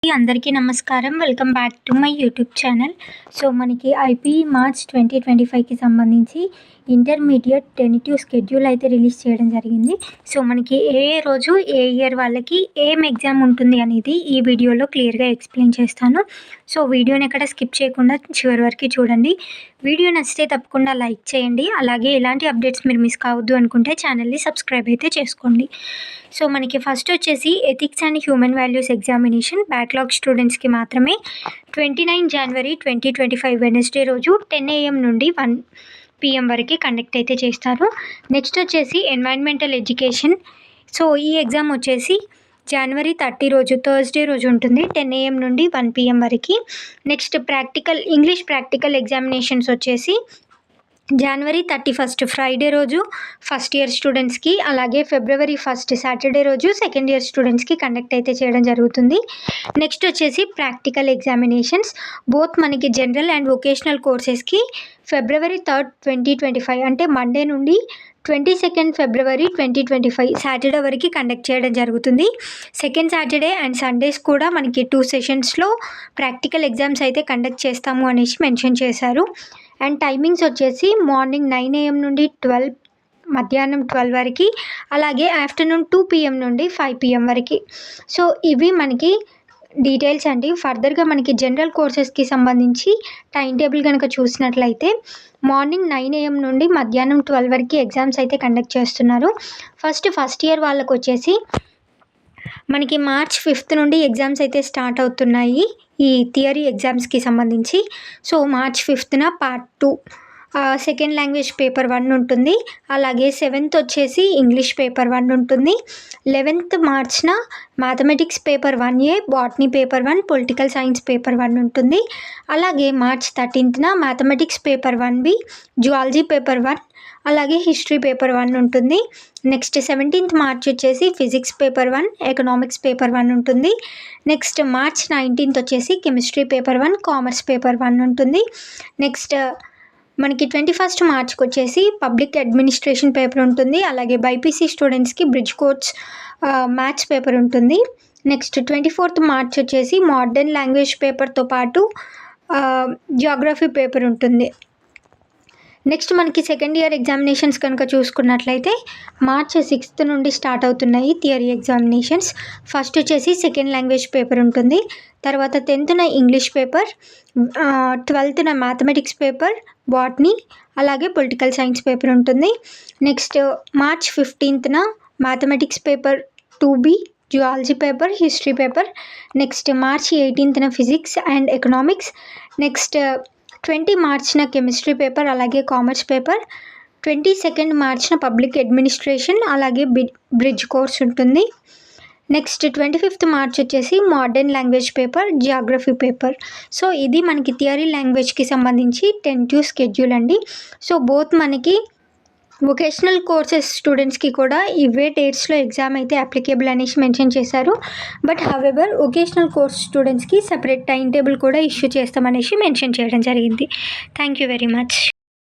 అందరికీ నమస్కారం. Welcome back to my YouTube channel. So మనకి ఐపీ మార్చ్ 2025కి సంబంధించి ఇంటర్మీడియట్ టెనిటివ్ స్కెడ్యూల్ అయితే రిలీజ్ చేయడం జరిగింది. సో మనకి ఏ రోజు ఏ ఇయర్ వాళ్ళకి ఏం ఎగ్జామ్ ఉంటుంది అనేది ఈ వీడియోలో క్లియర్గా ఎక్స్ప్లెయిన్ చేస్తాను. సో వీడియోని ఎక్కడ స్కిప్ చేయకుండా చివరి వరకు చూడండి. వీడియో నచ్చితే తప్పకుండా లైక్ చేయండి. అలాగే ఇలాంటి అప్డేట్స్ మీరు మిస్ కావద్దు అనుకుంటే ఛానల్ని సబ్స్క్రైబ్ అయితే చేసుకోండి. సో మనకి ఫస్ట్ వచ్చేసి ethics and human values examination backlog స్టూడెంట్స్కి మాత్రమే 29 జనవరి 2025 వెడ్నెస్డే రోజు 10 AM నుండి 1 PM వరకు కండక్ట్ అయితే చేస్తారు. నెక్స్ట్ వచ్చేసి ఎన్వైర్న్మెంటల్ ఎడ్యుకేషన్. సో ఈ ఎగ్జామ్ వచ్చేసి జనవరి 30 రోజు థర్స్డే రోజు ఉంటుంది 10 AM నుండి 1 PM వరకు. నెక్స్ట్ ఇంగ్లీష్ ప్రాక్టికల్ ఎగ్జామినేషన్స్ వచ్చేసి జనవరి 31 ఫ్రైడే రోజు ఫస్ట్ ఇయర్ స్టూడెంట్స్కి, అలాగే ఫిబ్రవరి 1 సాటర్డే రోజు సెకండ్ ఇయర్ స్టూడెంట్స్కి కండక్ట్ అయితే చేయడం జరుగుతుంది. నెక్స్ట్ వచ్చేసి ప్రాక్టికల్ ఎగ్జామినేషన్స్ బోత్ మనకి జనరల్ అండ్ వొకేషనల్ కోర్సెస్కి ఫిబ్రవరి 3, 2025 అంటే మండే నుండి 22 ఫిబ్రవరి 2025 సాటర్డే వరకు కండక్ట్ చేయడం జరుగుతుంది. సెకండ్ సాటర్డే అండ్ సండేస్ కూడా మనకి 2 సెషన్స్లో ప్రాక్టికల్ ఎగ్జామ్స్ అయితే కండక్ట్ చేస్తాము అనేసి మెన్షన్ చేశారు. అండ్ టైమింగ్స్ వచ్చేసి మార్నింగ్ 9 AM నుండి మధ్యాహ్నం 12 వరకు, అలాగే ఆఫ్టర్నూన్ 2 PM నుండి 5 PM వరకు. సో ఇవి మనకి డీటెయిల్స్ అండి. ఫర్దర్గా మనకి జనరల్ కోర్సెస్కి సంబంధించి టైం టేబుల్ కనుక చూసినట్లయితే మార్నింగ్ 9 AM నుండి మధ్యాహ్నం 12 వరకు ఎగ్జామ్స్ అయితే కండక్ట్ చేస్తున్నారు. ఫస్ట్ ఇయర్ వాళ్ళకు వచ్చేసి మనకి మార్చ్ 5 నుండి ఎగ్జామ్స్ అయితే స్టార్ట్ అవుతున్నాయి ఈ థియరీ ఎగ్జామ్స్కి సంబంధించి. సో మార్చ్ 5న పార్ట్ 2 సెకండ్ లాంగ్వేజ్ పేపర్ 1 ఉంటుంది. అలాగే 7th వచ్చేసి ఇంగ్లీష్ పేపర్ 1 ఉంటుంది. 11th మార్చ్న mathematics paper 1A, botany paper 1, political science paper 1 ఉంటుంది. అలాగే మార్చ్ 13న mathematics paper 1B, zoology paper 1, అలాగే హిస్టరీ పేపర్ 1 ఉంటుంది. నెక్స్ట్ 17th మార్చ్ వచ్చేసి ఫిజిక్స్ పేపర్ 1, ఎకనామిక్స్ పేపర్ 1 ఉంటుంది. నెక్స్ట్ మార్చ్ 19th వచ్చేసి కెమిస్ట్రీ పేపర్ 1, కామర్స్ పేపర్ 1 ఉంటుంది. నెక్స్ట్ మనకి 21st మార్చ్కి వచ్చేసి పబ్లిక్ అడ్మినిస్ట్రేషన్ పేపర్ ఉంటుంది. అలాగే బైపీసీ స్టూడెంట్స్కి బ్రిడ్జ్ కోర్స్ మ్యాథ్స్ పేపర్ ఉంటుంది. నెక్స్ట్ 24th మార్చ్ వచ్చేసి మోడర్న్ లాంగ్వేజ్ పేపర్తో పాటు జియోగ్రఫీ పేపర్ ఉంటుంది. నెక్స్ట్ మనకి సెకండ్ ఇయర్ ఎగ్జామినేషన్స్ కనుక చూసుకున్నట్లయితే మార్చ్ 6th నుండి స్టార్ట్ అవుతున్నాయి థియరీ ఎగ్జామినేషన్స్. ఫస్ట్ వచ్చేసి సెకండ్ లాంగ్వేజ్ పేపర్ ఉంటుంది. తర్వాత 10th English paper, 12th mathematics paper, botany, అలాగే పొలిటికల్ సైన్స్ పేపర్ ఉంటుంది. Next March 15th mathematics paper 2B, zoology paper, history paper. Next March 18th physics and economics. Next 20 మార్చ్న chemistry paper, అలాగే commerce paper. 22nd మార్చ్న public administration, అలాగే bridge course ఉంటుంది. Next 25th March వచ్చేసి modern language paper, geography paper. So ఇది మనకి theory లాంగ్వేజ్కి సంబంధించి టెంటివ్ స్కెడ్యూల్ అండి. సో బోత్ మనకి వొకేషనల్ కోర్సెస్ స్టూడెంట్స్కి కూడా ఇవే డేట్స్లో ఎగ్జామ్ అయితే అప్లికేబుల్ అనేసి మెన్షన్ చేశారు. బట్ హవెవర్ వొకేషనల్ కోర్స్ స్టూడెంట్స్కి సపరేట్ టైం టేబుల్ కూడా ఇష్యూ చేస్తామనేసి మెన్షన్ చేయడం జరిగింది. Thank you very much.